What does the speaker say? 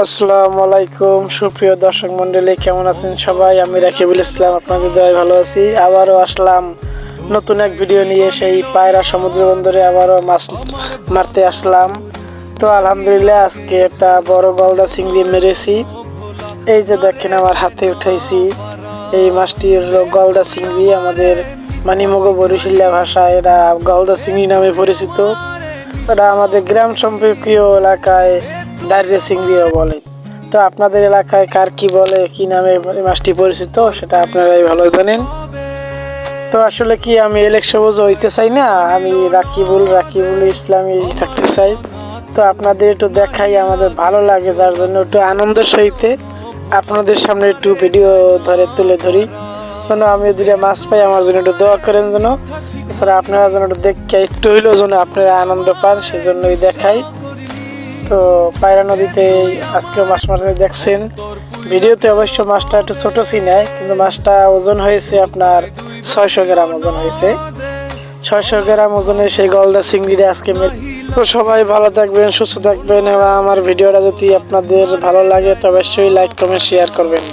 আসসালামু আলাইকুম সুপ্রিয় দর্শক মণ্ডলী, কেমন আছেন সবাই? আমি রাকিবুল ইসলাম, আপনাদের দয়ায় ভালো আছি। আবারও আসলাম নতুন এক ভিডিও নিয়ে। সেই পায়রা সমুদ্র বন্দরে আবারও মাছ মারতে আসলাম। তো আলহামদুলিল্লাহ আজকে একটা বড় গলদা চিংড়ি মেরেছি। এই যে দেখেন আমার হাতে উঠাইছি, এই মাছটি হলো গলদা চিংড়ি। আমাদের মানিমগো বরিশালিয়া ভাষায় এরা গলদা চিংড়ি নামে পরিচিত। এটা আমাদের গ্রাম সম্পর্কীয় এলাকায় দাঁড়িয়ে চিংড়িও বলে। তো আপনাদের এলাকায় কার কি বলে, কি নামে মাছটি পরিচিত, সেটা আপনারাই ভালো জানেন। তো আসলে কি আমি এলেক সবুজ হইতে চাই না, আমি রাকিবুল ইসলামী থাকতে চাই। তো আপনাদের একটু দেখাই, আমাদের ভালো লাগে, যার জন্য একটু আনন্দের সহিতে আপনাদের সামনে একটু ভিডিও তুলে ধরি। যেন আমি দুটা মাছ পাই, আমার জন্য একটু দোয়া করেন যেন। এছাড়া আপনারা যেন একটু দেখে একটু হইলেও যেন আপনারা আনন্দ পান, সেজন্যই দেখাই। তো পায়রা নদীতে আজকে মাছ মারতে দেখছেন। ভিডিওতে অবশ্য মাছটা একটু ছোটো চিনায়, কিন্তু মাছটা ওজন হয়েছে আপনার 600 গ্রাম ওজন হয়েছে। 600 গ্রাম ওজনের সেই গলদা চিংড়িটা আজকে তো সবাই ভালো থাকবেন, সুস্থ থাকবেন, এবং আমার ভিডিওটা যদি আপনাদের ভালো লাগে তবে অবশ্যই লাইক কমেন্ট শেয়ার করবেন।